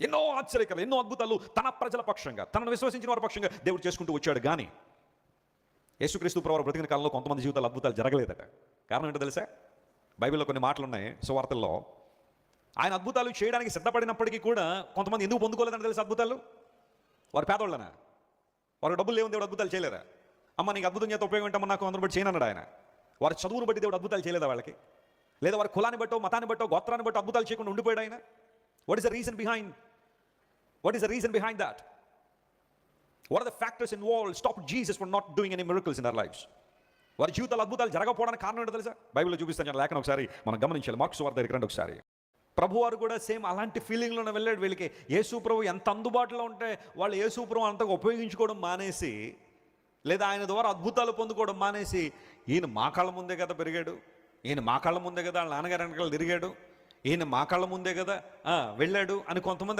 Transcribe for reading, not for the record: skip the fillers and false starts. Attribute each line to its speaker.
Speaker 1: ఎన్నో ఆశ్చర్యకరాలు, ఎన్నో అద్భుతాలు తన ప్రజల పక్షంగా, తనను విశ్వసించిన వారి పక్షంగా దేవుడు చేసుకుంటూ వచ్చాడు. కానీ యేసుక్రీస్తు ప్రభువు బ్రతికిన కాలంలో కొంతమంది జీవితాలు అద్భుతాలు జరగలేదట. కారణం ఏంటో తెలుసా? బైబిల్లో కొన్ని మాటలు ఉన్నాయి, సువార్తల్లో. ఆయన అద్భుతాలు చేయడానికి సిద్ధపడినప్పటికీ కూడా కొంతమంది ఎందుకు పొందుకోలేదని తెలుసా? అద్భుతాలు వారు పేదోళ్ళనా? వారికి డబ్బులు లేవు, దేవుడు అద్భుతాలు చేయలేరా? అమ్మ నీకు అద్భుతం చేత ఉపయోగం ఏంటమ్మా, నాకు అందరూ బట్టి చేయనన్నాడు ఆయన. వారి చదువును బట్టి దేవుడు అద్భుతాలు చేయలేదా వాళ్ళకి? లేదా వారి కులాన్ని బట్టో, మతాన్ని బట్టో, గోత్రాన్ని బట్టో అద్భుతాలు చేయకుండా ఉండిపోయాడు ఆయన? What is the reason behind? What is the reason behind that? What are the factors involved stop Jesus from not doing any miracles in their lives? వారి జీవితాలు అద్భుతాలు జరగకపోవడానికి కారణం ఏంటో తెలుసా? బైబిల్లో చూపిస్తాను, లేఖనం ఒకసారి మనం గమనించాలి. మార్కు సువార్త దగ్గర రండి ఒకసారి. ప్రభువారు కూడా సేమ్ అలాంటి ఫీలింగ్లోనే వెళ్ళాడు. వీళ్ళకి యేసు ప్రభు ఎంత అందుబాటులో ఉంటే వాళ్ళు యేసు ప్రభు అంతగా ఉపయోగించుకోవడం మానేసి, లేదా ఆయన ద్వారా అద్భుతాలు పొందుకోవడం మానేసి, ఈయన మా కళ్ళ ముందే కదా పెరిగాడు, ఈయన మా కళ్ళ ముందే కదా వాళ్ళ నాన్నగారి వెనకాల తిరిగాడు, ఈయన మా కళ్ళ ముందే కదా వెళ్ళాడు అని కొంతమంది